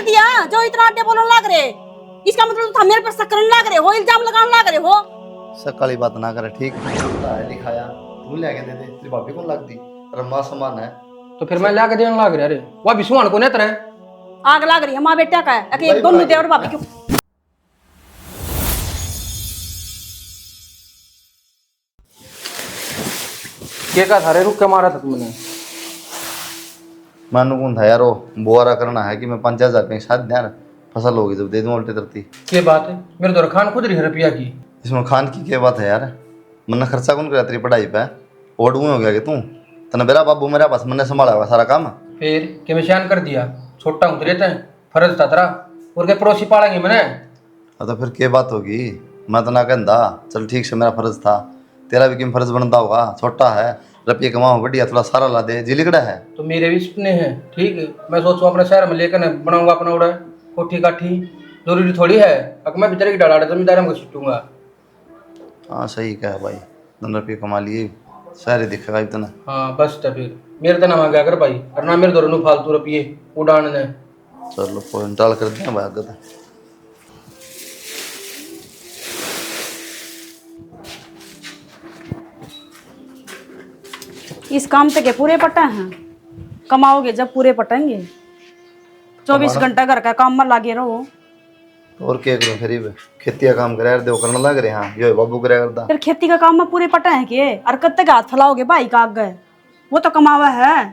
कर दिया जो इतना अड्डे बोलने लग रहे। इसका मतलब तुम मेरे पर शक करने लग रहे हो, इल्जाम लगाने लग रहे हो। सकाली बात ना करे ठीक है। लिखाया तू ले दे दे तेरी भाभी को लगती रम्मा समान है तो फिर मैं लाके देने लग रहा। अरे वह भी सुहान को नहीं तरह आग लग रही है माँ बेटा का है, एक दोनों देवर भाभी क्यों। के का थारे रुक के मारा था तुमने? मानू कौन था यार वो बोरा करना है कि मैं 5,000 रुपये शायद यार फसल होगी जब दे दूँ उल्टी तरती। के बात है मेरे तो खान खुद रही है रुपया की। इसमें खान की क्या बात है यार, मन्ना खर्चा कौन करा तेरी पढ़ाई पे और हो गया कि तू तने मेरा बाबू मेरा पास मैंने संभाला हुआ सारा काम। फिर के मैं शान कर दिया, छोटा हूँ रहता है फर्ज था तेरा और के पड़ोसी पालेंगे मैंने। तो फिर क्या बात होगी, मैं तो ना कहता चल ठीक से मेरा फर्ज था, तेरा भी किम फर्ज बनता होगा, छोटा है रुपये कमाओ बढ़िया थोड़ा सारा ला दे जी लिकड़ा है। तो मेरे भी सपने हैं ठीक है, मैं सोचूं अपने शहर में लेकर बनाऊंगा अपना उड़ा कोठी काठी, जरूरी थोड़ी है अगर मैं बेचारे की डाला जमींदार में छूटूंगा। हाँ सही कहा भाई, 10 रुपये कमा लिए सारे दिखेगा इतना। हाँ बस तो फिर मेरे तो ना मांगा कर भाई और ना मेरे दोनों फालतू रुपये उड़ाने। चलो फोन टाल कर दिया भाई आगे इस काम से के पूरे पटा हैं, कमाओगे जब पूरे पटेंगे। 24 घंटा घर का काम में लागे रहो। और क्या करूं फिर भी खेती का काम करे दे करने लग रहे। हाँ यो बाबू करे करता फिर खेती का काम में पूरे पटे हैं के और कब तक हाथ फैलाओगे भाई का आगे, वो तो कमावा है।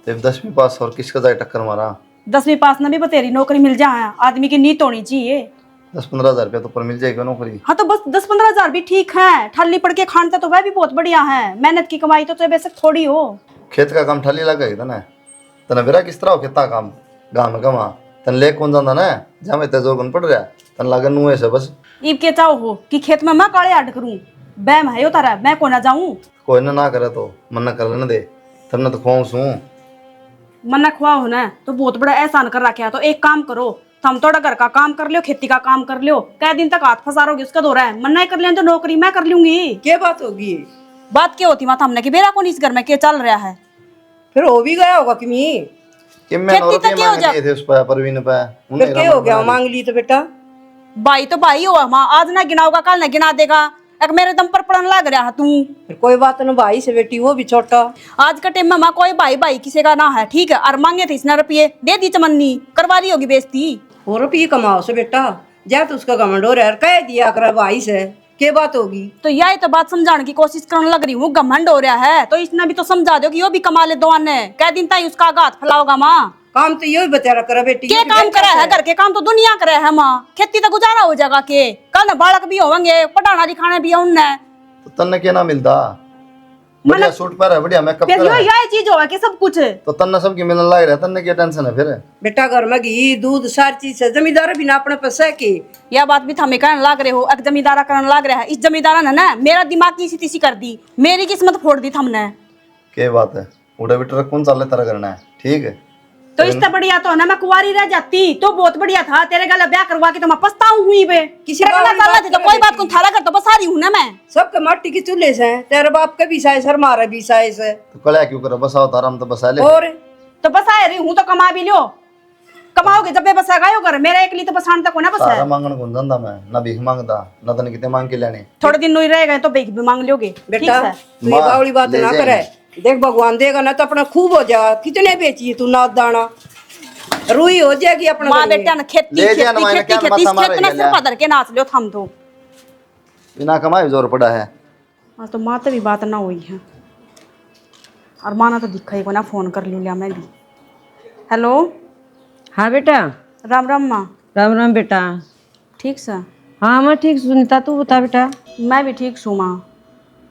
तो 10वीं पास और किसका जाए टक्कर मारा। 10वीं पास न भी बतेरी नौकरी मिल जाए, आदमी की नीत होनी चाहिए। 10-15 हज़ार रुपया तो पर मिल जाएगा नौकरी। हाँ तो बस 10-15 हजार भी ठीक है, ठल्ली पड़ के खानता तो वह भी बहुत बढ़िया है। मेहनत की कमाई तो वैसे थोड़ी हो। खेत का काम ठाली लगा तने तने बेरा किस तरह हो खेता काम गाँव में गवा तन ले कौन जाता ना जहाँ में तेजोर कौन पड़ रहा तन लागन नुए से बस ईब के चाहो हो कि खेत में मैं काले आट करूं, बैम है तारा मैं को ना जाऊं। कोई ना करे तो मन न कर लेने दे तब न तो खुआऊं सू मना खुआ हो ना तो बहुत बड़ा एहसान कर रखा है। तो एक काम करो, तुम थोड़ा घर का काम कर लियो, खेती का काम कर लियो, कै दिन तक हाथ फंसारोगे उसका दौरा है। मना ही कर लें तो नौकरी मैं कर लूंगी। क्या बात होगी? बात क्या होती माता हमने कि बेरा कौन इस घर में क्या चल रहा है। फिर हो भी गया होगा किमी। कि मैं खेती तक क्या हो जा थे उस पर परवीन पे फिर क्या हो गया मांग ली तो बेटा? भाई तो भाई हो माँ, आज ना गिनाओगा कल ना गिना देगा। एक मेरे दम पर पड़न लग रहा है तू। फिर कोई बात न भाई से बेटी वो भी छोटा। आज का टाइम में माँ कोई भाई भाई किसी का ना है ठीक है। और मांगे थे इसने रुपये दे दी चमन्नी करवा ली होगी बेइज्जती। वो रुपये कमाओ से बेटा जा तो उसका घमंड हो रहा है, कह दिया कर भाई से क्या बात होगी। तो यही तो बात समझाने की कोशिश करने लग रही हूँ, घमंड हो रहा है तो इसने भी तो समझा दो कि वो भी कमा ले दो ने कै दिन तक उसका हाथ फैलाओगा माँ। काम तो यही बेचारा करे बेटी। क्या काम करा है, घर के काम तो दुनिया करे है माँ। खेती तो गुजारा हो जाएगा के कल न बालक भी होंगे पढ़ाना लिखाना भी है उनने। तो तन्ने क्या ना मिलता बढ़िया सूट पर है बढ़िया मेकअप फिर कर यही चीज होगा कि सब कुछ तो तन्ने सबकी मिलने लग रहा है तन्ने क्या टेंशन है फिर। बेटा घर में घी दूध सारी चीज से जमींदार भी ना अपने पैसे की। यह बात भी थमे कहने लग रहे हो, एक जमींदारा करने लग रहा है। इस जमींदारा ने ना मेरा दिमाग की इसी कर दी, मेरी किस्मत फोड़ दी थमने। क्या बात है उड़ा भी ट्रक कौन चाले तरह करना है ठीक है। तो इससे बढ़िया तो ना मैं कुंवारी रह जाती तो बहुत बढ़िया था। तेरे गला ब्याह करवा के तो मैं पछताऊं हुई बे। किसी तेरे गला बात साला थी तो नहीं कोई है बात को थारा कर तो बसा रही हूं ना मैं। सबके माटी के चूल्हे से हैं, तेरे बाप का भी साइज है हमारा भी साइज है। तो कल क्यों करो बसाओ तारा हम तो बसा ले और तो बसा रही हूं तो कमा भी लियो, कमाओगे जब बसा गयो कर। मेरा एक लिए तो बसाने तक को ना बसा सारा मांगन कौन जानता मैं ना भीख मांगता ना तने कितने मांग के लेने। थोड़े दिन नहीं रह गए तो भीख भी मांग लोगे। बेटा तू ये माँ, बावली बात ले ना जाएंगे। करे, देख भगवान देगा ना तो अपना खूब हो जाएगा। कितने बेची तू नाद दाना रुई हो जाएगी अपना। माँ बेटा ना खेती ले जा ना खेती मैंने खेती क्या खेती मत इस खेत में मारो सिर पधर के नाच लियो थम तो। बिना कमाए जोर पड़ा है। हाँ तो माँ तो भी बात ना हुई है और माँ ना तो दिखा ही को ना फोन कर लिया मैं भी। हेलो हाँ बेटा। राम राम माँ। राम राम बेटा। ठीक सा? हाँ मैं ठीक सुनीता, तू बता बेटा। मैं भी ठीक छू माँ।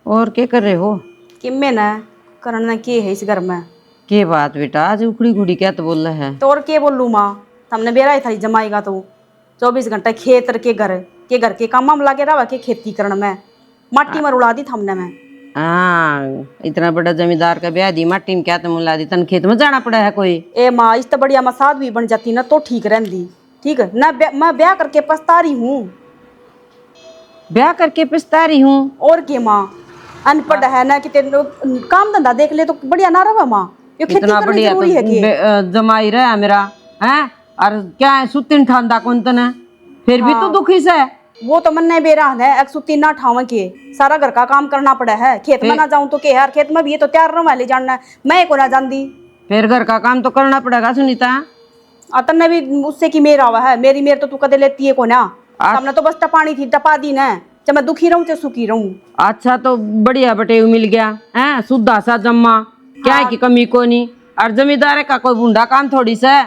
और क्या कर रहे हो? कि मैं ना करना के है इस घर में। के बात बेटा आज उखड़ी घुड़ी क्या तो बोल रहे है? तो और के बोलूँ माँ, हमने बेरा ही था जमाएगा तो 24 घंटा खेत के घर के काम में लगे रहा के खेती करने में माटी में उड़ा दी हमने मैं। हाँ इतना बड़ा जमींदार का ब्याह दी माटी में क्या तो मुला दी, तन खेत में जाना पड़ा है कोई? ए माँ इस तो बढ़िया मैं साथ भी बन जाती ना तो ठीक रहती। ठीक है ना मैं ब्याह करके पछता रही हूँ। ब्याह करके पछता रही हूँ? और के माँ अनपढ़ है ना कि काम धंधा देख ले तो बढ़िया ना रहा माँ। ये खेती इतना करनी बढ़िया जरूरी है कि तो जमाई रहा मेरा है और क्या है सुतिन ठांदा कौन तने फिर भी तो दुखी से वो तो मन नहीं बेरा है एक सुती ना ठाव के सारा घर का काम करना पड़ा है। खेत में ना जाऊं तो क्या यार, खेत में भी ये तो तैयार रहा ले जाना है, मैं को ना जानती। फिर घर का काम तो करना पड़ेगा सुनीता। अतन ने भी उससे की मेरा हुआ है, मेरी मेर तो तू कदे लेती है को ना। हमने तो बस टपानी थी टपा दी ना, जब मैं दुखी रहूं चाहे सुखी रहूं। अच्छा तो बढ़िया बटे मिल गया है सुधा सा जम्मा क्या है की कमी को नहीं। और जमींदार का कोई बूढ़ा काम थोड़ी सा।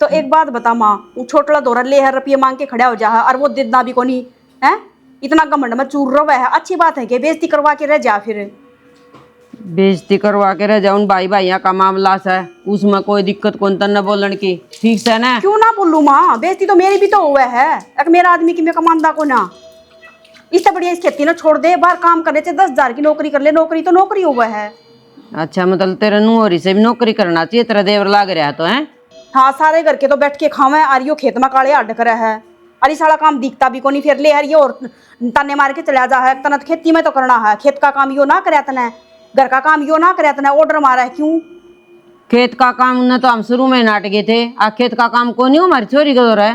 तो एक बात बता माँ, वो छोटला दौरा ले है रुपये मांग के खड़ा हो जा है और वो देना भी को नहीं है। इतना घमंड में चूर रहा है, अच्छी बात है कि बेइज्जती करवा के रह जा। फिर बेइज्जती करवा के रह जाऊन भाई भाइया का मामला है उसमें कोई दिक्कत कौन तन बोलन की ठीक से ना। क्यों ना बोलू माँ, बेइज्जती तो मेरी भी तो हुआ है। एक मेरा आदमी की मैं कमांदा को ना, इससे बढ़िया इस खेती ना छोड़ दे, बाहर काम करने से 10,000 की नौकरी कर ले। नौकरी तो नौकरी हुआ है। अच्छा मतलब तेरे नुहरी से भी नौकरी करना चाहिए, तेरा देवर लाग रहा तो है। हाँ सारे घर के तो बैठ के खावे और यो खेत में काले हड करे है। अरे सारा काम दिखता भी को नहीं, फिर ले यार ये और ताने मार के चला जा है। तना तो खेती में तो करना है, खेत का काम यो ना करे तना, घर का काम यो ना करे तना, ऑर्डर मारा है क्यों। खेत का काम न तो हम शुरू में नाट गए थे, आ खेत का काम को नहीं हमारी चोरी का दौर है।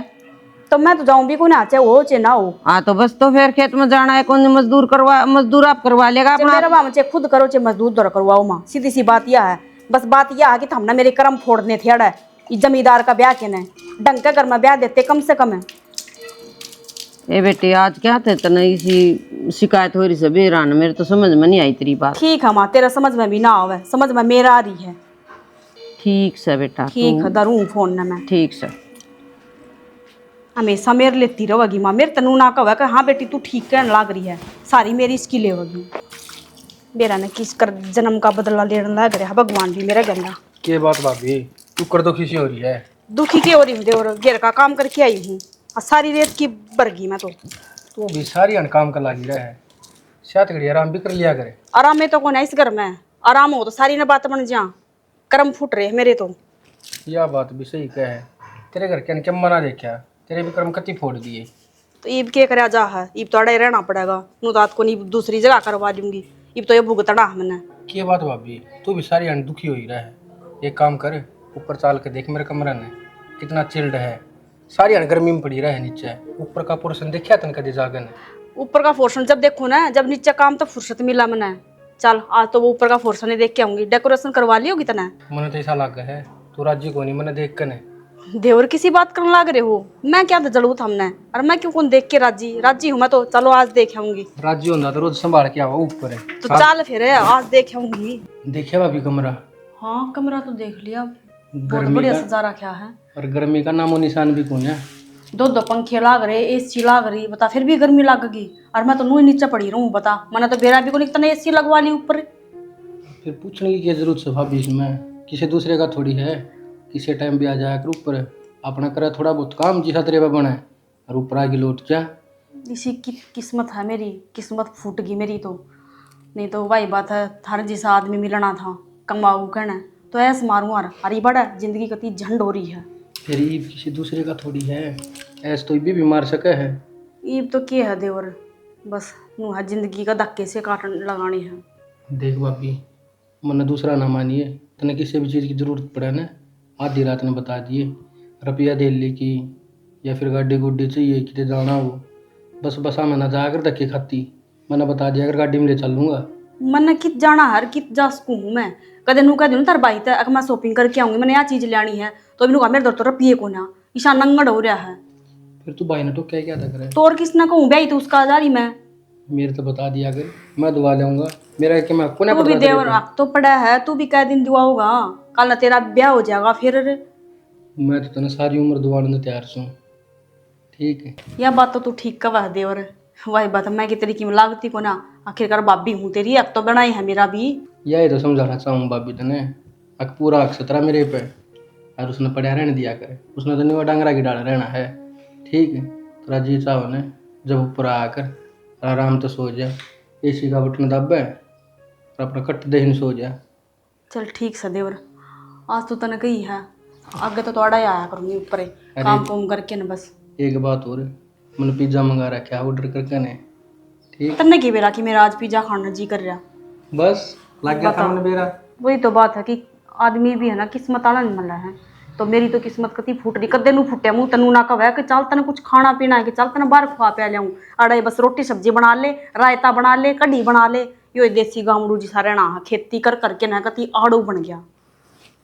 तो मैं तो जाऊं भी को ना, चाहे हो चाहे ना हो। हाँ तो बस तो फिर खेत में जाना है कौन मजदूर आप करवा लेगा अपना। मेरा बाम चाहे खुद करो चाहे मजदूर दौरा करवाओ माँ, सीधी सी बात यह है। बस बात यह है कि हमने मेरे कर्म फोड़ने थे अड़ा जमींदार का ब्याह के ने ढंग के घर में ब्याह देते कम से कम है। ए बेटे आज क्या थे तना इसी शिकायत हो रही सब बेरान, मेरे तो समझ में नहीं आई तेरी बात। ठीक है माँ, तेरा समझ में भी ना आवे, समझ में मेरा आ रही है। ठीक से बेटा ठीक है दरूं फोन न मैं। ठीक से हमेशा मेरे लेती रहेगी माँ, मेरे तनु ना कहा कि हाँ बेटी तू ठीक कहने लाग रही है, सारी मेरी इसकी लेगी। मेरा ने किस कर जन्म का बदला लेने लग रहा है भगवान भी मेरा गंदा। के बात भाभी तू कर दो खुशी हो रही है। दुखी की हो रही हूँ और घेर का काम करके आई हूँ और सारी रेत की बरगी मैं तो। तू भी सारी अन काम कर लागी रहा है, शायद घड़ी आराम भी कर लिया करे। आराम में तो कौन है इस घर में, आराम हो तो सारी ना बात बन जा। कर्म फूट रहे मेरे तो। यह बात भी सही कह है, तेरे घर के अनकम्मा ना देखा, तेरे भी कर्म कति फोड़ दिए। तो ईब के करा जा है, ईब तो अड़े रहना पड़ेगा। नू रात को नहीं दूसरी जगह करवा दूंगी, ईब तो ये भुगतना है मैंने। के बात भाभी तू भी सारी अन दुखी हो ही रहा है। एक काम कर ऊपर चाल के देख मेरे कमरा ने कितना चिल्ड है, सारी अन गर्मी में पड़ी रहे नीचे। ऊपर का पोर्शन देखा तन कभी जागन। ऊपर का पोर्शन जब देखो ना, जब नीचे काम तो फुर्सत मिला मैंने। चल आज तो वो ऊपर का पोर्शन ही देख के आऊंगी। डेकोरेशन करवा ली होगी तना। मन तो ऐसा लग है तू राज्य को नहीं मैंने देख कर ने। देवर किसी बात करने लग रहे हो, मैं क्या जलू हमने और मैं क्यों कौन देख के राजी राजी हूँ मैं तो। चलो आज देख आऊंगी। राज्य होता तो रोज संभाल के आओ ऊपर है तो चल फिर आज देख आऊंगी। देखिए भाभी कमरा। हाँ कमरा तो देख लिया, बहुत गर्मी बढ़िया का सजा रखा है। और गर्मी का नामो निशान भी कौन है। दो पंखे लाग रहे, एसी लाग रही, बता फिर भी गर्मी लगेगी। और मैं तो नू नीचे पड़ी रहूं बता, मैंने तो बेरा भी को नहीं एसी लगवा ली ऊपर। फिर पूछने की क्या जरूरत है भाभी, इसमें किसी दूसरे का थोड़ी है। किसी टाइम भी आ जाया कर ऊपर, अपना करा थोड़ा बहुत काम जिसा तेरे पे बना है और ऊपर आगे लौट जा। इसी की किस्मत है मेरी, किस्मत फूट गई मेरी तो। नहीं तो वही बात है, थारे जैसा आदमी मिलना था कमाऊ कहना तो ऐसे मारूँ और हरी बड़ा जिंदगी कती झंड हो रही है। फिर ईब किसी दूसरे का थोड़ी है, ऐसे तो भी मार सके है। ईब तो क्या है देवर, बस नू है जिंदगी का धक्के से काटन लगानी है। देख भाभी मन दूसरा ना मानिए, तने किसी भी चीज़ की ज़रूरत पड़े ना आधी रात ने बता दिए। रुपया दे ले की या फिर गाड़ी गुड्डी चाहिए कि जाना हो, बस बसा मैं ना जाकर धक्के खाती, मैंने बता दिया अगर गाड़ी में ले चल लूँगा। मैंने कित जाना हर कित जा सकूँ हूँ मैं। कदे नू कह दूँ तार बाई तक अगर मैं शॉपिंग करके आऊँगी, मैंने यह चीज़ लानी है तो अभी नू कहा मेरे दर तो रुपये को ना ईशा नंगड़ हो रहा है। फिर तू भाई ने तो क्या था करे तो और किसने कहूँ ब्याई तो उसका जा रही मैं। मेरे तो बता दिया अगर मैं दुआ जाऊँगा, मेरा क्या मैं तू भी देवर अब तो पड़ा है, तू भी कह दिन दुआ होगा, कल ना तेरा ब्याह हो जाएगा फिर। मैं तो तने सारी उम्र दुआने तैयार छूँ। ठीक है यह बात तो तू ठीक कह देवर, वही बात मैं कि तेरी कीमत लागती को ना, आखिरकार भाभी हूँ तेरी, अब तो बनाई है मेरा भी। यही तो समझाना चाहूँ भाभी तने, अक पूरा हक सतरा मेरे पे और उसने पढ़ा रहने दिया करे, उसने तो नहीं डांगरा की डाल रहना है। ठीक है तेरा जी चाहो ने जब ऊपर आकर आराम तो सो जा, एसी का बटन दबे और अपना कट दे सो जा। चल ठीक से देवर, आज तो तने कही है, आगे तो थोड़ा ही आया करूँगी ऊपर काम कुम करके न बस। एक बात और मैंने पिज्ज़ा मंगा रखा ऑर्डर करके ने। ठीक तन्ने की बेरा कि मेरा आज पिज्जा खाना जी कर रहा। बस लग गया था मैंने बेरा। वही तो बात है कि आदमी भी है ना किस्मत आना नहीं मिल रहा है, तो मेरी तो किस्मत कती फूट रही, कदे नू फुटे मुँह तेनू ना कवे कि चल तने कुछ खाना पीना है, कि चल तने बाहर खुआ पिया लियाऊं। अड़े बस रोटी सब्जी बना ले, रायता बना ले, कढ़ी बना ले। यो देसी गामड़ू जी सारे ना खेती कर करके ना कती आड़ू बन गया।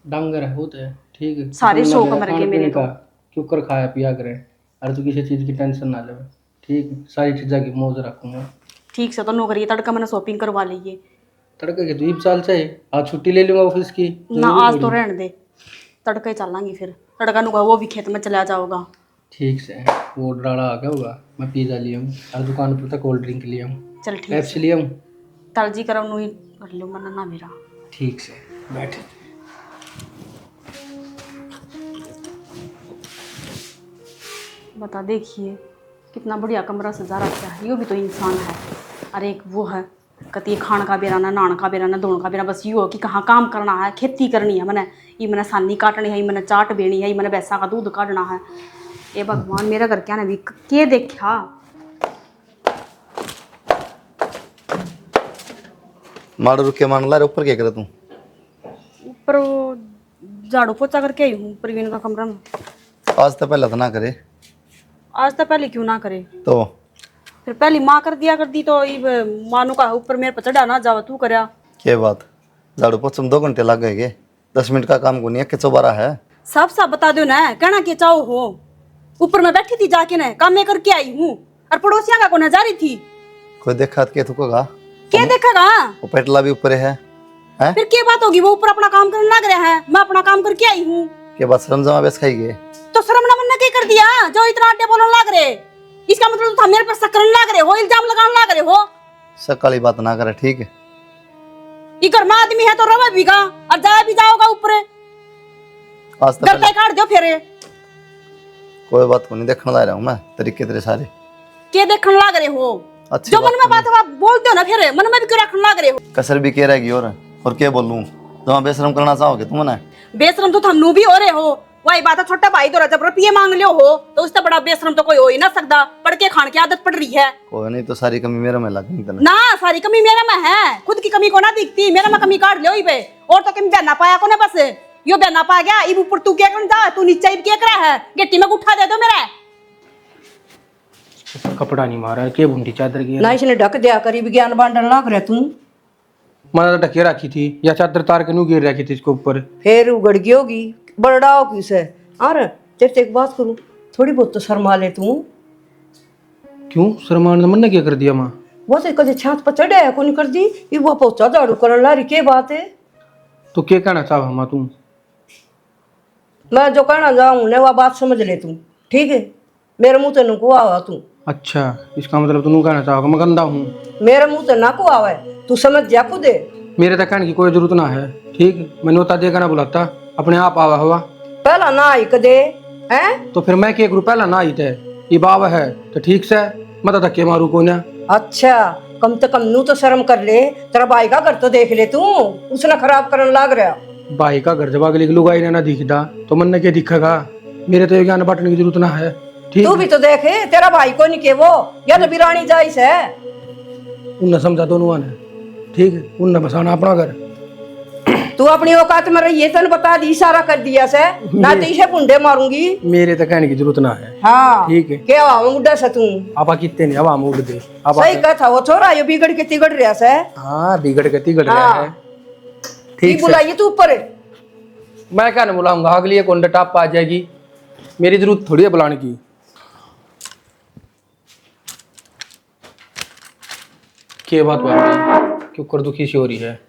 डांगर है होता है, ठीक है। सारे तुम शौक ना मर गए खाने मेरे पीने तो। का क्यों कर खाया पिया करें, और तू किसी चीज की टेंशन ना ले, ठीक है। सारी चीज़ों की मौज रखूंगा। ठीक से तो नौकरी तड़का मैंने शॉपिंग करवा ली है तड़के के 2 साल से आज छुट्टी ले लूंगा ऑफिस की। ना, आज तो रहने दे, तड़का ही चलांगी फिर। तड़का नुका वो भी खेत में चला जाओगा। ठीक से वो डाला आ गया होगा, मैं पिज़्ज़ा लिया हूँ और दुकान पर कोल्ड ड्रिंक लिया हूँ, चल ठीक पेप्सी लिया हूँ। तलजी कर ही कर लो मन ना मेरा। ठीक से बैठ। बता देखिए कितना बढ़िया कमरा सजा रखा है, यो भी तो इंसान है। अरे एक वो है कती खान का बेराना, नान का बेराना, धोन का बेराना, बस यो हो कि कहाँ काम करना है, खेती करनी है मैंने, ये मैंने सानी काटनी है, ये मैंने चाट बेनी है, ये मैंने भैंसा का दूध काटना है। ये भगवान मेरा घर क्या ना भी के देखा। मार रुक के मान ला रे, ऊपर क्या करे तू? ऊपर वो झाड़ू पोछा करके आई हूँ प्रवीण का कमरा में। आज तो पहले तो ना करे, आज तो पहले क्यों ना करे, तो फिर पहली माँ कर दिया कर दी तो ये मानू का ऊपर मेरे पर चढ़ा ना जाओ तू करया। क्या बात, झाड़ू पोछे में 2 घंटे लग गए, 10 मिनट का काम को नहीं है कि 12 है। साफ साफ बता दो ना, कहना के चाहो हो। ऊपर मैं बैठी थी जाके ना काम में करके आई हूँ, और पड़ोसिया का को ना जा रही थी। कोई देखा तो क्या थूकेगा? क्या देखेगा? वो पेटला भी ऊपर है, हैं? फिर क्या बात होगी, वो ऊपर अपना काम करने लग रहा है, मैं अपना काम करके आई हूँ। के बाद शर्म जमा बेस खाई गए तो शर्म ना मन्ना क्या कर दिया जो इतना अड्डे बोलने लग रहे? इसका मतलब तो मेरे पर शक करने लग रहे हो, इल्जाम लगाने लग रहे हो। सकाली बात ना करे, ठीक है? ये घर में आदमी है तो रवा भी गा और जाया भी जाओगा ऊपर, आज तो गलता काट दो फिर। कोई बात को नहीं, देखने ला रहा हूँ मैं तरीके तेरे सारे। क्या देखने लग रहे हो? अच्छी जो बात मन में बात है बोलते हो ना, फिर मन में भी क्यों रखने लग रहे हो? कसर भी कह रहेगी और क्या बोलूं, तुम बेशरम करना चाहोगे तुम ना? बेशरम तो हम भी हो रहे हो। वही बात है, छोटा भाई तो जब रुपये मांग लियो हो तो उससे बड़ा बेशरम तो कोई हो ही ना सकता। पढ़ के खान की आदत पड़ रही है। कोई नहीं, तो सारी कमी मेरे में लगी ना, सारी कमी मेरे में है, खुद की कमी को ना दिखती, मेरे में कमी काट लियो पे। और तो कमी बहना पाया को ना, बस यो बहना पा गया। इब ऊपर तू क्या कर जा, तू नीचे क्या कर रहा है, गिट्टी में उठा दे दो मेरा। कपड़ा नहीं मारा के बूंदी चादर की ना इसने ढक दिया करी विज्ञान बांटने लग रहा तू। मैंने तो ढके रखी थी या चादर तार के नू गिर रखी थी इसके ऊपर। फिर उगड़ गई होगी, बड़ा होगी उसे। अरे तेरे से एक बात करूं, थोड़ी बहुत तो शर्मा ले तू। क्यों शर्मान ने मन्ना क्या कर दिया माँ? वो तो कभी छात पर चढ़े है को नहीं कर दी, ये वो पहुंचा झाड़ू करने ला रही, क्या बात है? तो क्या कहना चाहो माँ तुम? मैं जो कहना जाऊं ना वो बात समझ ले तू, ठीक है? मेरे मुंह से नुको आवा तू। अच्छा, इसका मतलब तुम कहना चाहोगे मैं गंदा हूँ? मेरे मुंह से ना को आवे, तू समझ जा खुद। मेरे तक कहने की कोई जरूरत ना है, ठीक है? मैंने उतना देखा ना बुलाता, अपने आप आवा हुआ। पहला ना आई कदे हैं, तो फिर मैं के ग्रुप पहला ना आई थे, ये बाव है तो ठीक से मैं तो धक्के मारू को ना। अच्छा कम से कम नू तो शर्म कर ले, तेरा भाई का घर तो देख ले तू, उसने खराब करने लग रहा। भाई का घर जब अगले लुगाई ने ना दिखता तो मन ने क्या दिखेगा? मेरे तो ये ज्ञान बांटने की जरूरत ना है, ठीक? तू भी तो देखे, तेरा भाई को नहीं के वो या तो बिरानी जाइस है। उनने समझा दोनों ने, ठीक है? उनने बसाना अपना घर। तू अपनी औकात में रही है, तन बता दी, इशारा कर दिया से ना, तो इसे पुंडे मारूंगी। मेरे तो कहने की जरूरत ना है, हाँ ठीक है? क्या हवा में उड़ा से तू? आपा कितने नहीं हवा में उड़ दे। सही कहा वो छोरा ये बिगड़ के तिगड़ रहा से। हाँ बिगड़ के तिगड़ रहा हाँ। है, ठीक ठीक से। बुलाइए तू ऊपर। मैं क्या नहीं बुलाऊंगा, अगली एक कोंडा टाप आ जाएगी, मेरी जरूरत थोड़ी है बुलाने की। क्या बात हुआ क्यों कर दुखी सी हो रही है?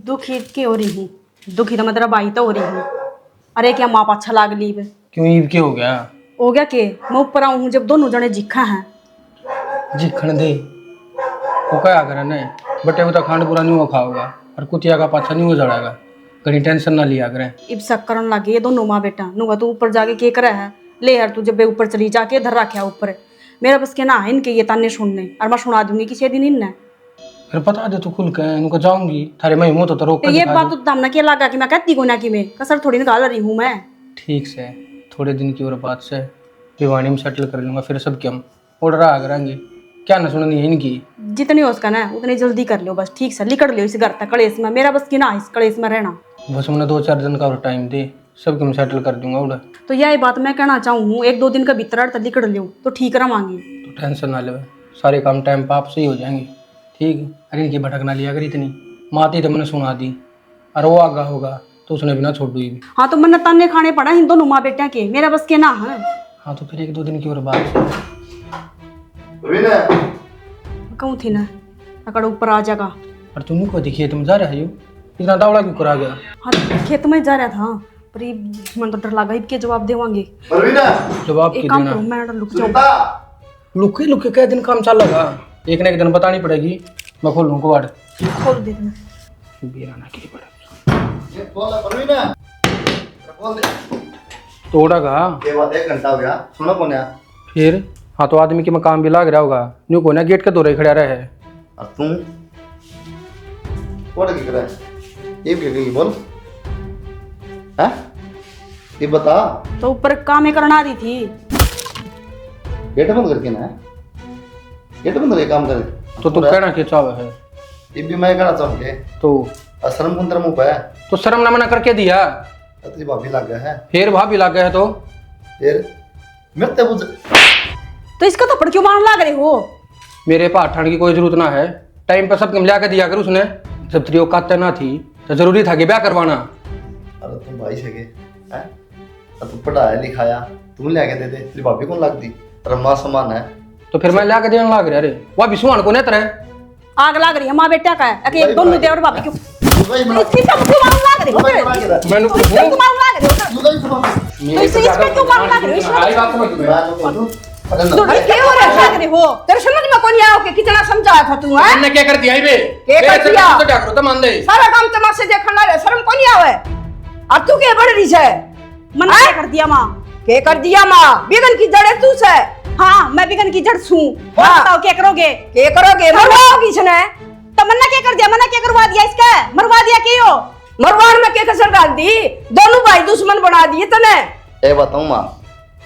दुखी की हो रही हूँ, दुखी तो मैं तेरा भाई तो हो रही हूँ। अरे क्या माँ पाछा लाग ली बे? क्यों ईब क्या हो गया? हो गया के मैं ऊपर आऊँ हूँ जब दोनों जने जिखा हैं। जिखण दे वो क्या करे न, बटे वो तो खांड पूरा नहीं हो खाओगा और कुतिया का पाछा नहीं हो जड़ेगा, कहीं टेंशन ना लिया करे। इब शक करने लगे ये दोनों माँ बेटा, नुआ तू ऊपर जाके क्या करे है? ले यार तू जब ऊपर चली जाके धर रखा ऊपर, मेरा बस के ना है इनके ये ताने सुनने, और मैं सुना दूंगी किसी दिन इनने। फिर बता दे तू खुल के, इनको जाऊंगी थारे मैं मुँह तो रोक तो ये बात तो दामना क्या लगा कि मैं कहती को ना कि मैं कसर थोड़ी निकाल रही हूँ मैं। ठीक से थोड़े दिन की और बात से भिवानी में सेटल कर लूंगा, फिर सब क्या हम ऑर्डर आ करेंगे, क्या ना सुननी है इनकी। जितनी हो उसका ना उतनी जल्दी कर लो बस, ठीक से निकल लो इस घर तक कलेश में, मेरा बस की ना इस कलेश में रहना। बस मैंने 2-4 दिन का और टाइम दे, सब मैं सेटल कर दूंगा उड़ा। तो यही बात मैं कहना चाहूँ, 1-2 दिन का भीतर अड़ लिकड़ लो तो ठीक रवांगी। तो टेंशन ना ले, सारे काम टाइम पर आपसे ही हो जाएंगे। ठीक है, अरे इनकी भटकना लिया कर इतनी, माती तो मैंने सुना दी, और वो आगा होगा तो उसने भी ना छोड़ दी। हाँ तो मन्नत ताने खाने पड़ा इन दोनों माँ बेटिया के, मेरा बस के ना है। हाँ तो फिर 1-2 दिन की और बात। कहूँ थी ना अकड़ ऊपर आ जाएगा। और तुम को देखिए तुम जा रहे हो, इतना दावड़ा क्यों करा गया? हाँ खेत में जा रहा था पर ये मन तो डर लगा इसके जवाब देवांगे। जवाब की एक काम देना, करो मैं रुक जाऊँ। लुके लुके कई दिन काम चल लगा, एक ना एक दिन बतानी पड़ेगी। मैं खोल लूँ कबाड़, खोल देना। बीराना की पड़े तोड़ा का। ये बात 1 घंटा हो गया, सुनो कौन है? फिर हाँ तो आदमी के में काम भी लाग रहा होगा, न्यू को ना गेट के दौरे खड़ा रहे। और तुम कौन की करे? ये भी कहीं बोल, हैं? ये बता, तो ऊपर काम ही करना दी थी। गेट बंद करके ना है? गेट बंद करके काम करे? तो तुम कहना क्या चाह है? ये भी मैं कहना चाहूँगे, तो असरम कुंतर मुँह पे है, तो शर्म ना मना करके दिया, तेरी भाभी लग गया है। फिर भाभी लाग गए तो फिर मिलते बुझ तो इसका थप्पड़ क्यों मारने लग रहे हो? मेरे पास ठाण की कोई जरूरत ना है, टाइम पर सब मिला के दिया कर उसने। जब तेरी औकात ना थी तो जरूरी था कि ब्याह करवाना। अरे तुम भाई सके हैं? तू पढ़ाया लिखाया, तू ले आके दे दे, तेरी भाभी कौन लगती? तेरा माँ समान है। तो फिर मैं ला के देने लाग रहा। अरे वह भी सुहान को नेत्र है, आग लग रही है माँ बेटा का है, एक दोनों देवर भाभी क्यों लुगाई बना इसकी सब क्यों मारने लग रहे हो? बना के रख। मैंने तो इसको क्यों मारने लग रहे हो? लुगाई बना। तो इस पे क्यों मारने लग रहे हो? इसमें आई बात समझ में। मैं तो बोलूं, अरे ना, तो क्या हो रहा है? लग रहे हो तेरे समझ में कौन आओ के कितना समझाया था तू है? मैंने क्या कर दिया बे? क्या कर दिया? तो क्या करो तो मान दे। सारा काम तमाशे देखना रे, शर्म कौन आवे? और तू के बड़ रही है? मना क्या कर दिया माँ? के कर दिया माँ? बिगन की जड़े तू से। हाँ मैं बिगन की जड़ छू। हाँ। बताओ क्या करोगे? के करोगे? मरवाओगी इसने? तो मन्ना क्या कर दिया? मन्ना क्या करवा दिया इसका? मरवा दिया क्यों? मरवान में के कसर डाल दी? दोनों भाई दुश्मन बना दिए तने। ए बताऊं माँ,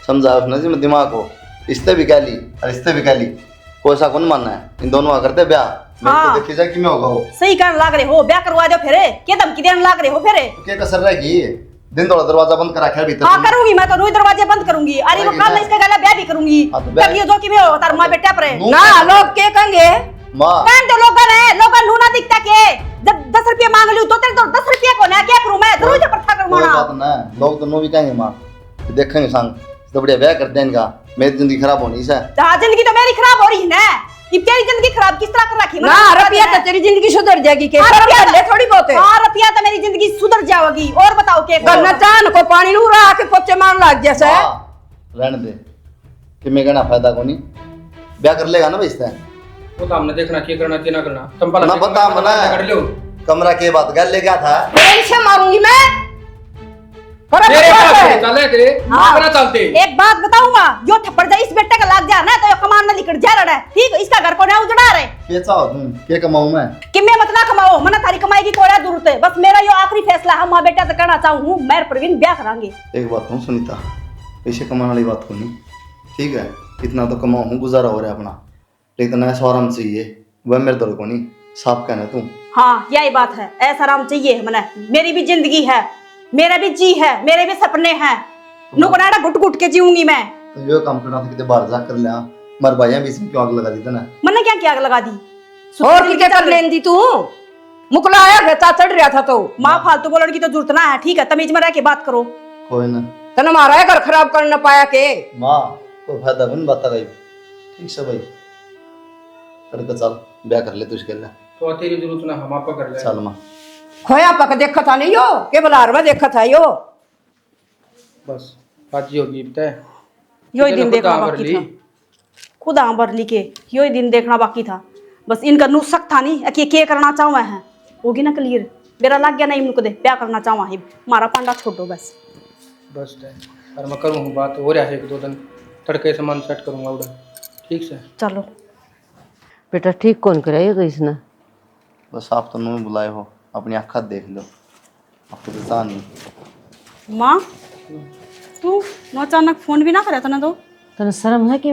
समझा उसने जी मैं दिमाग को, रिश्ते भी कह ली और रिश्ते भी कह ली, कोई सा कौन मानना है? इन दोनों का करते ब्याह, मैं हाँ। तो देखी जाए कि मैं होगा वो। सही कहने लग रहे हो, ब्याह करवा दो फिर। क्या धमकी देने लग रहे हो फिर? तो क्या कसर रहेगी? दिन थोड़ा दरवाजा बंद करा रखा भीतर। हाँ करूंगी मैं तो, रोज दरवाजे बंद करूंगी। अरे वो करेगी काल ना? इसका गला ब्याह भी करूंगी। हाँ, तो ब्याह- तब ये जो कि मैं तार माँ बेटा पर है। नू- ना लोग के कहेंगे? माँ कान तो लोगन है, लोगन नूना दिखता के। जब 10 रुपये मांग लूं तो तेरे तो 10 रुपये को ना क्या करूं मैं? दरवाजे पर था कोई करवाना। बात ना, लोग तो नो भी कहेंगे माँ, देखेंगे सांग तो बढ़िया ब्याह करते हैं इनका, मेरी जिंदगी खराब होनी से। हाँ जिंदगी तो मेरी खराब हो रही है ना। ये तेरी जिंदगी खराब किस तरह कर रखी? ना रपिया तो तेरी जिंदगी सुधर जाएगी के? हाँ, शर्म रपिया कर ले थोड़ी बहुत है। हाँ रपिया तो मेरी जिंदगी सुधर जाएगी। और बताओ क्या करना चाहन को पानी नू रहा के पोचे मारन लग जैसे। हाँ, रहने दे कि मैं कहना फायदा को नहीं, ब्याह कर लेगा ना भाई इससे। वो तो हमने देखना क्या करना क्या ना करना। तुम पहले ना बता मना कर लो। कमरा के बात गल ले गया था। ऐसे मारूंगी मैं। तेरे पास से चले तेरे हाँ। ना चलते। एक बात बताऊंगा, जो थप्पड़ जाए इस बेटे का लाग जा ना तो ये कमान ना निकल जा रहा है। ठीक, इसका घर को ना उजड़ा रहे क्या चाहो तुम, क्या कमाऊं मैं? कि मैं मत ना कमाओ, मना थारी कमाई की कोड़ा जरूरत है। बस मेरा यो आखिरी फैसला है, माँ बेटा से कहना चाहूँ मैं प्रवीण ब्याह करांगे। एक बात कहूँ सुनीता, पैसे कमाने वाली बात को नहीं, ठीक है इतना तो कमाऊँ हूँ, गुजारा हो रहा है अपना, लेकिन ऐसा आराम चाहिए वह मेरे दौड़ को नहीं, साफ कहना तू। हाँ यही बात है, ऐसा आराम चाहिए मना। मेरी भी जिंदगी है, मेरा भी जी है, मेरे भी सपने हैं। नुकनाड़ा घुट घुट के जीऊंगी मैं। तो यो काम करना था कि बाहर जा कर लिया, मर भाइयां बीच में क्यों आग लगा दी थे ना? मन्ना क्या क्या आग लगा दी? और की क्या कर लेंदी तू? मुकला आया घेता चढ़ रहा था तो। माँ फालतू बोलने की तो जरूरत ना है। ठीक है तमीज में रह के बात करो। कोई ना तने मारा है घर खराब कर न पाया के। माँ, कोई फायदा नहीं बात गई, ठीक से भाई करके चल ब्याह कर ले, तुझके लिए तो तेरी जरूरत ना हम आपका कर ले। चल माँ। खोया पक देखा था नहीं यो के बलार में देखा था यो। बस बात ये होगी तय। यो ही दिन देखना बाकी था, खुद आंबर लिखे यो ही दिन देखना बाकी था। बस इनका नुस्ख था नहीं कि क्या करना चाहूँ है, होगी ना क्लियर। मेरा लग गया नहीं मुझको दे ब्याह करना चाहूँ है, मारा पांडा छोड़ो बस। बस तय और मैं करूँ बात हो रहा है 1-2 दिन, तड़के से मन सेट करूँगा उधर। ठीक से चलो बेटा ठीक कौन कराइए तो इसने? बस आप तो नहीं बुलाए हो, अपनी आँखा देख लो, आपको तो पता नहीं। माँ तू अचानक फोन भी ना करे तना तो? तने शर्म है कि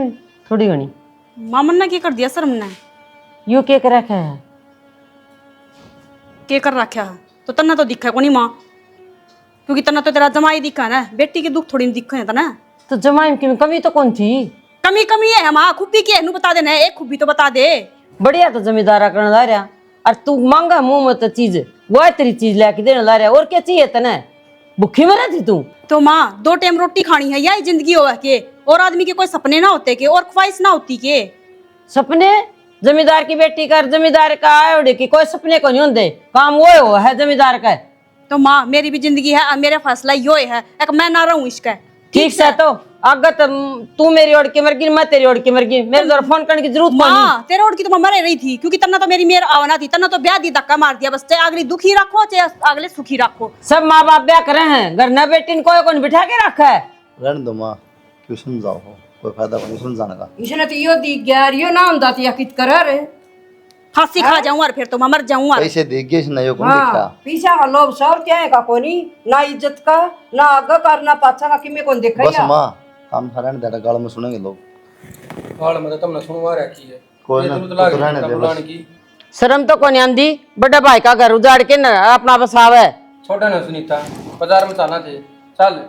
थोड़ी घनी? माँ मन्ना क्या कर दिया सर हमने? यो के कर रखा है? के कर रखा है तो तना तो दिखा को नहीं माँ, क्योंकि तना तो तेरा जमाई दिखा ना, बेटी के दुख थोड़ी दिखे है तना। तो जमाई की कमी तो कौन थी? कमी कमी है माँ, खूबी की है नु बता देना, एक खूबी तो बता दे। बढ़िया तो जमींदारा करने ला रहा, और तू मांगा मुंह में तो चीज वो है तेरी चीज लेके देने ला रहा, और क्या चाहिए तने? भूखी मरे थी तू? तो माँ 2 टाइम रोटी खानी है, यही जिंदगी हो के, और आदमी के कोई सपने ना होते के, और ख्वाहिश ना होती के। सपने जमींदार की बेटी कर, जमींदार का आयोडे की कोई सपने को नहीं होते, काम वो है जमींदार का। तो माँ मेरी भी जिंदगी है, मेरा फैसला यो है एक मैं ना रहूं इसका। ठीक से तो अगर तू मेरी ओर के मर गई, मैं तेरी ओर के मर गई, मेरे द्वारा फोन करने की जरूरत नहीं। माँ तेरे ओर की तो मैं मर रही थी, क्योंकि तना तो मेरी मेर आवना थी, तना तो ब्याह दी धक्का मार दिया बस। चाहे अगली दुखी रखो चाहे अगले सुखी रखो। सब माँ बाप ब्याह करे हैं, घर न बेटी ने कोई कौन बिठा के रखा है। रहने दो माँ, क्यों समझाओ हो, कोई फायदा नहीं समझाने का। इसने तो यो दी गया, यो ना होता या कित कर रे। फांसी खा जाऊं और फिर तो मैं मर जाऊं। पैसे देख गए इसने, यो कौन हाँ देखा? पीछा का लोभ सौर क्या है का कोनी, ना इज्जत का ना आगे कर ना पाछा का, किमे कौन देखा बस माँ काम था, रहने दे, गाल में सुनेंगे लोग। हाल में तो तुमने सुनवा रखी है, कोई ये ना, जरूरत लाग तो रहने रही दे है बस। बुलाने की। शर्म तो कोनी आंदी, बड़ा भाई का घर उजाड़ के न अपना बसाव है। छोटा ना सुनीता, बाजार में चलना थे, चल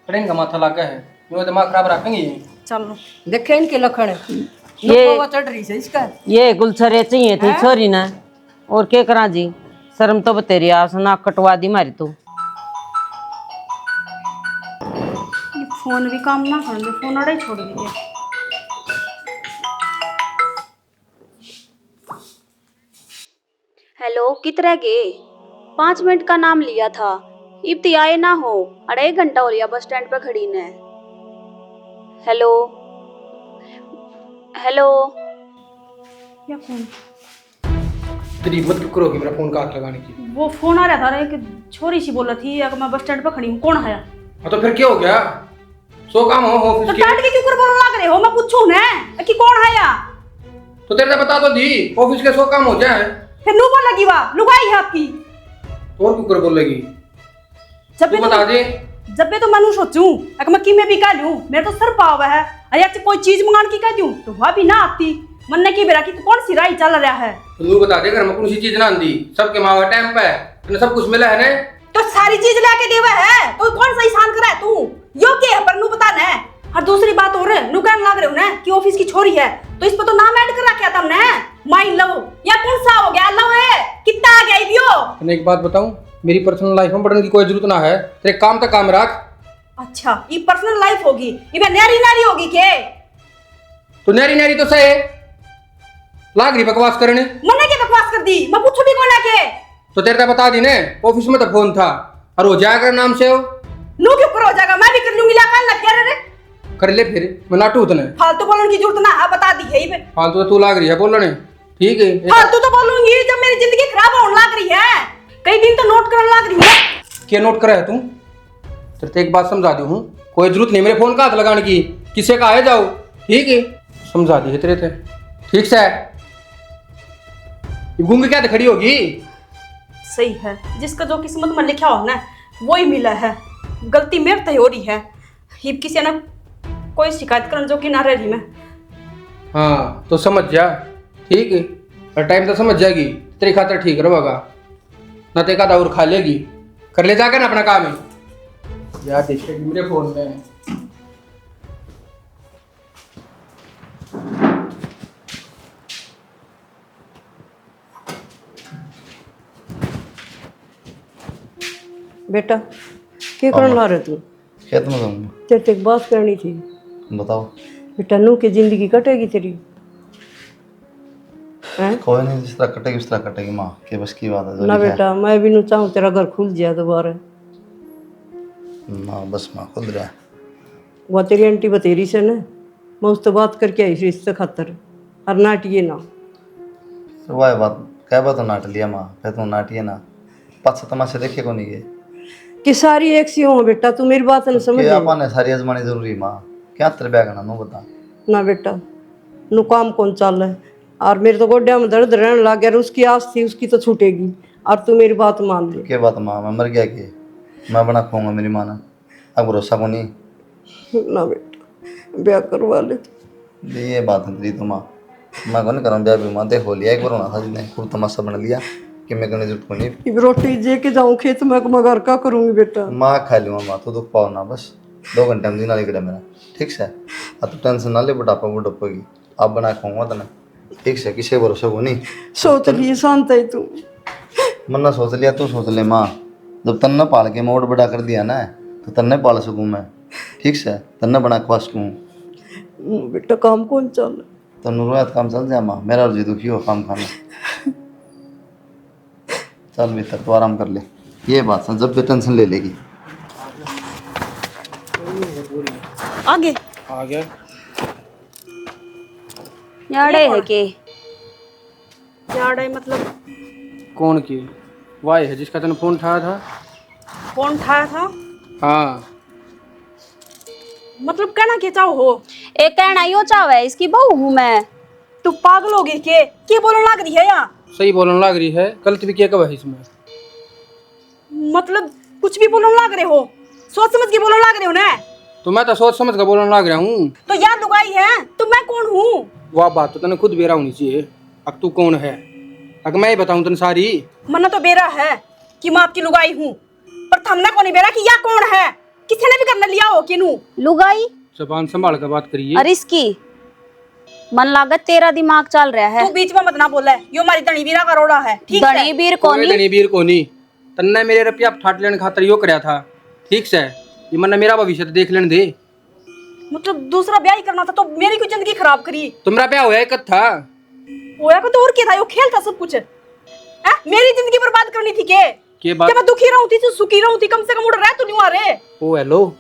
ट्रेन का माथा लगा है, ये दिमाग खराब रखेंगे। चलो देखे इनके लखन ये वो चढ़ रही है इसका। ये गुलछरे चाहिए थी छोरी ना, और क्या करा जी, शर्म तो बतेरी आस ना कटवा दी मारी तू। ये फोन भी काम ना करने, फोन अड़े छोड़ दिए। हेलो कितरा गे? 5 मिनट का नाम लिया था, इब्ती आए ना हो, 2.5 घंटा हो लिया बस स्टैंड पे खड़ी ने। हेलो हेलो क्या फोन? तेरी हिम्मत क्यों करोगी मेरा फोन का हाथ लगाने की? वो फोन आ रहा था रे, एक छोरी सी बोल रही थी अगर मैं बस स्टैंड पे खड़ी हूँ, कौन है? हाँ तो फिर क्या हो गया? सो काम हो तो ऑफिस के, काट के क्यों कर बोलने लग रहे हो? मैं पूछूं ना कि कौन है या? तो तेरे से बता तो दी ऑफिस के 100 काम हो जाए, फिर नू बोल लगी वाह लुगाई है आपकी। तो और क्यों कर बोलेगी? जब भी तू बता दे। जब भी तो मैं सोचूं अगर मैं किमे भी कह लूं, मेरे तो सर पाव है, अरे अच्छा कोई चीज मंगाने की कह दूं तो वह भी ना आती। मन ने की बेरा की कौन सी राही चल रहा है? तू बता दे, घर में कौन सी चीज ना दी, सबके माँ बाप टाइम पे तूने सब कुछ मिला है ने? तो सारी चीज लाके देवा है, तो कौन सा एहसान करा है तू? यो के है पर नू बता ना। और दूसरी बात और नू कहने लग रहे हो ना कि ऑफिस की छोरी है, तो इस पर तो नाम ऐड कर रखा तुमने, माई लव या कौन सा हो गया? लव है कितना आ गया इबियो? तूने एक बात बताऊं, मेरी पर्सनल लाइफ में पढ़ने की कोई जरूरत ना है, तेरे काम तक काम रख। अच्छा ये पर्सनल लाइफ होगी, ये नारी नारी होगी के? तो नैरी नैरी तो सही लाग रही बकवास करने। मने के बकवास कर दी, मैं पूछू भी कौन है के? तो तेरे से बता दी ने, ऑफिस में तो फोन था और वो जाया कर नाम से हो। नू क्यों करो जाएगा, मैं भी कर लूंगी ला कल ना फिर रे। कर ले फिर, मैं नाटू उतने फालतू बोलने की जरूरत ना है, बता दी है ये। फालतू तो तू लाग रही है बोलने, ठीक है? फालतू तो बोलूंगी जब मेरी जिंदगी खराब होने लग रही है, कई दिन तो नोट करने लग रही है। क्या नोट करा है तू? तेरे से एक बात समझा दी हूँ, कोई जरूरत नहीं मेरे फोन का हाथ लगाने की, किसे का आए जाओ, ठीक है? समझा दी है तेरे से, ठीक से? ये गूंगी क्या खड़ी होगी? सही है, जिसका जो किस्मत में लिखा हो ना वो ही मिला है, गलती मेरे तो हो रही है। ही किसी ने कोई शिकायत करने जो कि ना रही मैं। हाँ तो समझ जा, ठीक है? और टाइम तो समझ जाएगी, तेरी खातर ठीक रहेगा ना, ते का और खा लेगी, कर ले जाकर ना अपना काम है यार। देखेगी मेरे फोन में, बेटा क्या करने ला रहे तू? खेत में जाऊंगा। तेरे से एक बात करनी थी। बताओ। बेटा नू की जिंदगी कटेगी तेरी, हैं? कोई नहीं, जिस तरह कटेगी उस तरह कटेगी माँ, के बस की बात है जो ना लिखा है। बेटा मैं भी नू चाहूँ तेरा घर खुल जाए दोबारा। ना बस माँ खुद रहा है। वह तेरी आंटी बतेरी से ना, मैं उससे बात करके आई थी इससे खातर, और नाटिए ना। फिर वह बात कह बात तो नाट लिया माँ, फिर तो नाटिए ना, पाँच तमाशे देखे को नहीं गए कि सारी एक सी हो बेटा, तू मेरी बात नहीं समझ कि अपन ने सारी आजमानी जरूरी माँ, क्या तेरे बैग ना नो बता। ना बेटा नू काम कौन चल रहा है, और मेरे तो गोड्या में दर्द रहने लग गया, और उसकी आस थी उसकी तो छूटेगी, और तू मेरी बात मान ले। क्या बात माँ, मैं मर गया कि मैं बना खाऊंगा मेरी माँ ने, अब भरोसा को नहीं। ना बेटा ब्याह करवा ले। ये बात है तेरी तो माँ, मैं कौन करूँ ब्याह भी माँ, देखो लिया एक बार होना था जिसने खूब तमाशा बना लिया, कि मैं करने जरूरत को नहीं। अब रोटी जे के जाऊं खेत में मैं घर का करूंगी बेटा। माँ खा लूँगा माँ, तो दुख पाओ ना बस। 2 घंटे में जीना निकला मेरा, ठीक से। अब तो टेंशन ना ले, बुढ़ापा बुढ़ापा की आप बना खाऊंगा तो ना, ठीक से। किसी भरोसा को नहीं सोच लिए शांत है तू। मन्ना सोच लिया तू सोच ले माँ। जब तन्ने पाल के मोड़ बड़ा कर दिया ना, तो तन्ने पाल सकूँ मैं, ठीक से। तन्ने बना खवा सकूँ। बेटा काम कौन चल। तो नुरुआत काम चल जाए माँ, मेरा अर्जी दुखी हो काम खाना। चल भीतर तो आराम कर ले, ये बात समझ, जब भी टेंशन ले लेगी। आगे आ गया। याड़े है के यार है मतलब कौन की? वाई है जिसका तूने फोन उठाया था। फोन उठाया था, हाँ, मतलब कहना क्या चाहो हो? एक कहना यो चाव है, इसकी बहू हूँ मैं। तू पागल हो गई के बोलने लग रही है यहाँ? सही बोलने लग रही है, गलत भी किया कब है इसमें? मतलब कुछ भी बोलने लग रहे हो, सोच समझ के बोलने लग रहे हो ना? तो मैं तो सोच समझ कर बोलने लग रहा हूँ। तो यार लुगाई है तो मैं कौन हूँ? वह बात तो तने खुद बेरा होनी चाहिए। अब तू कौन है? अगर मैं ही बताऊं तने सारी। मना तो बेरा है कि मैं आपकी लुगाई हूँ, पर थमना को नहीं बेरा कि या कौन है, किसी ने भी करने लिया हो किनू? लुगाई? जबान संभाल कर बात करिए। और इसकी मन लागत तेरा दिमाग चल रहा है। तू बीच में मत ना बोले, यो हमारी धनी बीरा का रोड़ा है, ठीक है? धनी बीर कोई कोनी? धनी वीर को नहीं, तन्ने मेरे रुपया ठाट लेने खातर यो करया था, ठीक से। ये मन मेरा भविष्य तो देख लेने दे। मतलब दूसरा ब्याह ही करना था तो मेरी क्यों जिंदगी खराब करी? तुम्हारा ब्याह होया एक था। होया को तो और क्या था, यो खेल था सब कुछ है? मेरी जिंदगी बर्बाद करनी थी के बात? मैं दुखी रहूं थी तो सुखी रहूं थी, कम से कम उड़ रह तो नहीं आ रहे। ओ हेलो,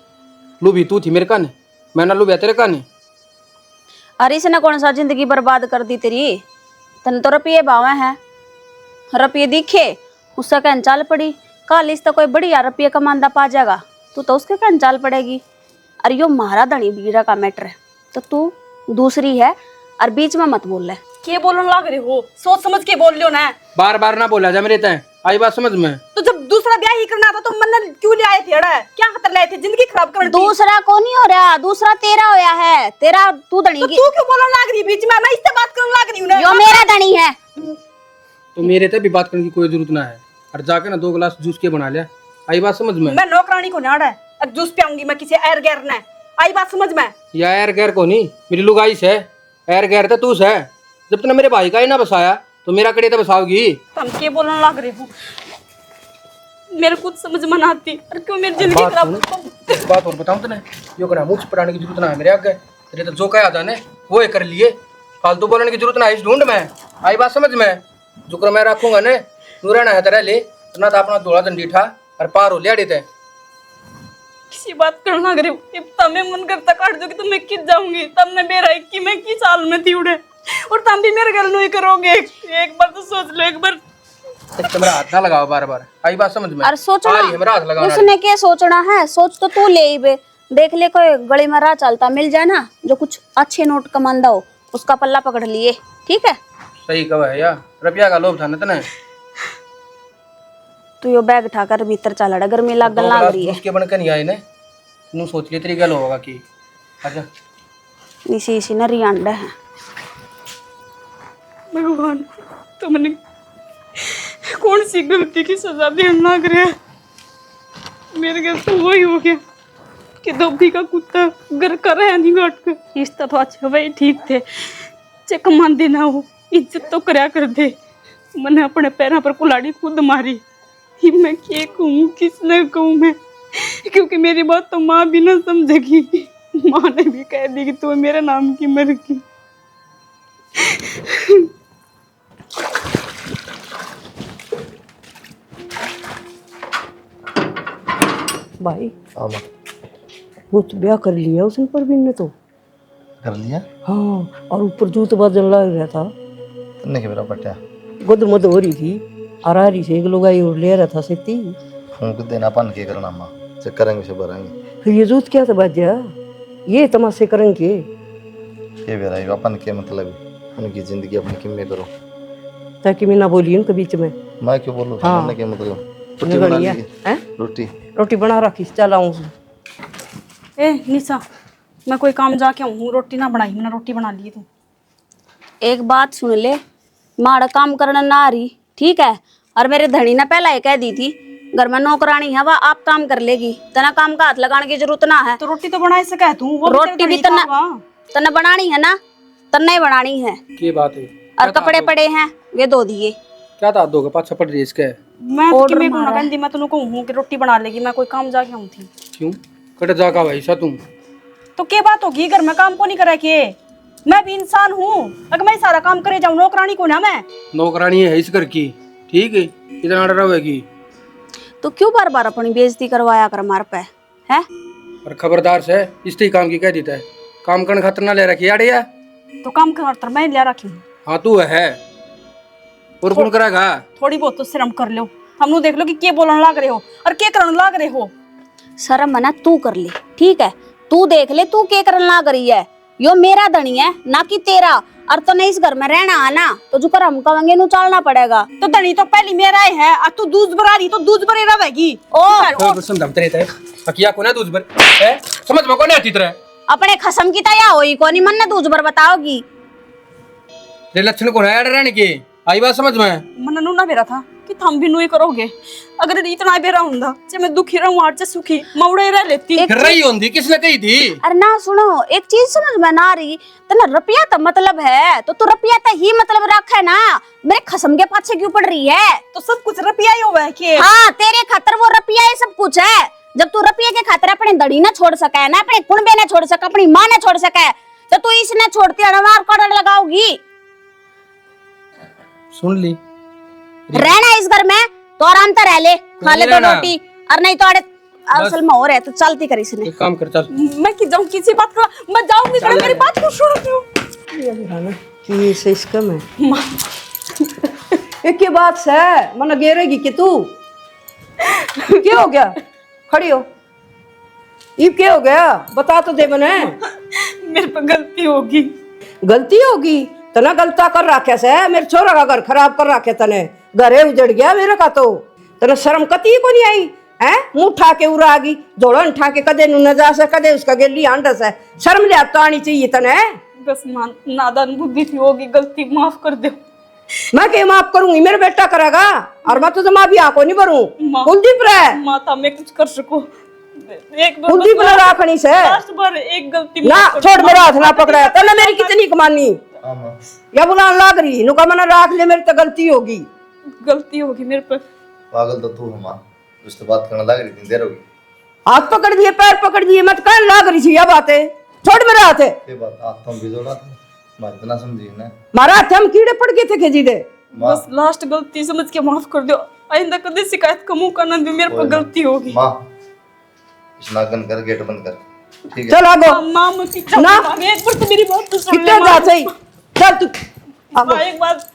लुभी तू थी मेरे काने, मैं ना लुभिया तेरे काने। अरे इसने कौन सा जिंदगी बर्बाद कर दी तेरी? तन तो रुपये बावे हैं, रुपये दिखे उससे कहन चाल पड़ी। कल इस तो कोई बढ़िया रुपये कमांदा पा जाएगा, तू तो उसके कहन चाल पड़ेगी। अरे यो मारा धनी बीरा का मैटर है, तो तू दूसरी है और बीच में मत बोल ले। के बोलने लग रहे हो? सोच समझ के बोल लियो ना। बार बार ना बोला जा मेरे तय, आई बात समझ में। तो जब दूसरा ब्याह ही करना था तो मन क्यों ले आए थे? अड़ा क्या खतर लाए थे? जिंदगी खराब करने थी। दूसरा को नहीं हो रहा, दूसरा तेरा होया है। तेरा तू धनी तो की, तू क्यों बोलने लग रही बीच में? मैं इससे बात करने लग रही हूं ना। यो मेरा धनी है। तो मेरे तय भी बात करने की कोई जरूरत ना है। और जाके ना 2 गिलास जूस के बना लिया, आई बात समझ में। मैं नौकरानी को नाड़ा है, अब जूस पियाऊंगी मैं किसी एर गैर ने, आई बात समझ में? या एर गैर को नहीं, मेरी लुगाई से एर गैर तो तू से। जब तूने मेरे भाई का ही ना बसाया तो मेरा कड़े तो बसाओगी। तुम के बोलने लग रहे हो? मेरे कुछ समझ में ना आती, और क्यों मेरी जिंदगी बात खराब? सुन, एक बात और बताऊं तने, यो करा मुझ पढ़ाने की जरूरत ना है मेरे आगे। तेरे तो जो कहा जाने वो ही कर लिए, फालतू बोलने की जरूरत ना है इस ढूंढ में। आई बात समझ में? जुक्र मैं रखूंगा ने, तू रहना है तेरा ले, ना तो अपना धोला दंडी ठा और पार हो लिया देते। किसी बात करने लग रहे हो? अब तमें मन करता काट दो कि तो मैं किस जाऊंगी, तब ने मेरा एक कि मैं किस हाल में थी उड़े, और तुम भी मेरे घर नहीं करोगे। एक बार तो सोच लो, एक बार। मेरा हाथ ना लगाओ बार बार, आई बात समझ में? और सोचना आ रही है मेरा हाथ लगाना। उसने क्या सोचना है? सोच तो तू ले ही बे। देख ले कोई गली में राह चलता मिल जाए ना, जो कुछ अच्छे नोट कमांदा हो, उसका पल्ला पकड़ लिए, ठीक है? सही कहा है यार, रुपया का लोभ था ना तने। तू यो बैग उठाकर भीतर चल रहा, गर्मी लग रही है। उसके बनकर नहीं आए ने, तू सोच ले तेरी गल होगा कि आजा। इसी इसी ना रियांडा है। भगवान, तुमने कौन सी गलती की सजा देने लग रहे हैं? मेरे घर तो वही हो गया कि धोबी का कुत्ता घर का रह नहीं घाट कर। इस तो अच्छा भाई ठीक थे, चक मान देना हो, इज्जत तो करया कर दे। मैंने अपने पैरों पर कुल्हाड़ी खुद मारी। ये मैं क्या कहूँ, किसने कहूँ मैं? क्योंकि मेरी बात तो माँ भी ना समझेगी। माँ ने भी कह दी कि तू मेरे नाम की मर गई। भाई हाँ माँ, वो तो ब्याह कर लिया उसने परवीन ने तो। कर लिया? हाँ, और ऊपर जूत बाजन लग रहा था, तन्ने के मेरा पट्या गुद मुद हो रही थी, और आ रही से एक लुगाई और ले रहा था सेती। फूंक देना पान के करना माँ, चेक करेंगे से भरेंगे। फिर ये जूत क्या था बाजा, ये तमाशे करेंगे। ये बेरा ये अपन के मतलब उनकी जिंदगी अपनी किम में करो, ताकि मैं ना बोली उनके बीच में। मैं क्यों बोलूँ? हाँ। हमने क्या मतलब? रोटी बना ली? रोटी रोटी बना रखी, चल आऊँ। ए निशा, मैं कोई काम जाके आऊँ, रोटी ना बनाई, मैंने रोटी बना ली। तू एक बात सुन ले, माड़ा काम करना ना आ रही, ठीक है? और मेरे धनी ने पहला ही कह दी थी घर में नौकरानी है वह आप काम कर लेगी, तना काम का हाथ लगाने की जरूरत ना है। तो रोटी तो बना सके तू, वो रोटी भी तना बनानी है ना, तना ही बनानी है। की बात है? और कपड़े पड़े हैं वे धो दिए। क्या था दोगे पाछा पड़ रही है इसके? मैं तो किमे को ना कहंदी, मैं तन्नू कहूं कि रोटी बना लेगी, मैं कोई काम जाके आऊं थी। क्यों कट जागा भाई सा तुम? तो क्या बात होगी, घर में काम को नहीं करे के? मैं भी इंसान हूँ, अगर मैं सारा काम करे जाऊं, नौकरानी को ना मैं। नौकरानी है इस घर की, ठीक है, इतना डर रहेगी तो क्यों बार बार अपनी बेइज्जती करवाया कर हमारे पे है? और खबरदार से इस काम की कह देता है, काम करने खातर ना ले रखी आड़िया। तो काम कर मैं ले रखी हूँ। हाँ तू है और कौन करेगा? थोड़ी बहुत तो शर्म कर लो, हमनु देख लो कि क्या बोलने लाग रहे हो और क्या करने लाग रहे हो। शर्म मना तू कर ले, ठीक है, तू देख ले तू क्या करने लाग रही है। यो मेरा धनी है ना कि तेरा, और तो नहीं इस घर में रहना है ना तो जो कर हम कहेंगे नु चलना पड़ेगा। तो धनी तो पहली मेरा ही है, अब तू दूध भरा रही तो दूध भरे रहेगी। ओ समझते रहता है हकिया को ना दूध भर है, समझ में कौन आती तरह अपने खसम की तया होई कोनी मन ने दूज भर बताओगी। तेरे लक्षण कौन है रहने के? आई बात समझ में? मन नु ना बेरा था कि थम भी नुई करोगे, अगर इतना बेरा हुंदा जे मैं दुखी रहूं आज से सुखी मौड़े रह लेती। फिर रही होंगी किसने कही थी? अरे ना सुनो, एक चीज समझ में ना रही तना रुपया तो मतलब है तो तू रुपया तो ही मतलब रखे ना, मेरे खसम के पाछे क्यों पड़ रही है? तो सब कुछ रुपया ही होवे के। हाँ तेरे खातर वो रुपया ही सब कुछ है। जब तू रुपये के खातर अपने दड़ी ना छोड़ सके ना, अपने कुनबे ना छोड़ सके, अपनी माँ ने छोड़ सके, तो तू इसने छोड़ती अड़वार कड़ड़ लगाओगी। सुन ली रहना इस घर में तो आराम से रह ले, खा ले दो रोटी, और नहीं तो अरे असल में हो रहे तो चलती कर इसने। एक काम कर चल। मैं कि जाऊं किसी बात का, मैं जाऊंगी तो मेरी बात को सुनो। ये से इसका मैं एक ही बात से मन गेरेगी कि तू क्या हो गया? खड़ी हो, ये क्या हो गया बता तो दे मने। मेरे पे गलती होगी। गलती होगी तना गलता कर रखे से मेरे छोरा का घर खराब कर रखे तने, घरे उजड़ गया मेरे का। तो तने शर्म कती को नहीं आई है? मुंह उठा के उड़ा आ गई, जोड़न उठा के कदे नु न जा से कदे उसका गेली आंडा से, शर्म ले तो आनी चाहिए तने। बस नादान बुद्धि थी, होगी गलती, माफ कर दो। मैं क्या माफ करूंगी, मेरे बेटा करेगा, और मैं तो जमा भी आंखों नहीं भरूं। कुलदीप रे माता मैं कुछ कर सको, एक बार कुलदीप ने राखनी से लास्ट बार एक गलती ना छोड़, मेरा हाथ ना पकड़ा तने मेरी कितनी कमानी या बुलान लाग रही नुका मना राख ले, मेरी तो गलती होगी। गलती होगी मेरे पे। पागल तो तू हमा, उससे बात करने लग रही थी, देर होगी। हाथ पकड़ दिए पैर पकड़ दिए, मत कहने लाग रही थी यह बातें, छोड़ मेरा हाथ। ये बात आप तुम भी जोड़ा था, मैं इतना समझी ना। मारा हाथ हम कीड़े पड़ गए थे खेजी दे। बस लास्ट गलती समझ के माफ कर दो, आइंदा कभी शिकायत का मुंह करना भी, मेरे पे गलती होगी। माँ इस नागन कर, गेट बंद कर, ठीक है? चल आगो माँ मत ना, एक बार तो मेरी बात तो सुन ले कितने माँ। जा सही चल तू माँ, एक बात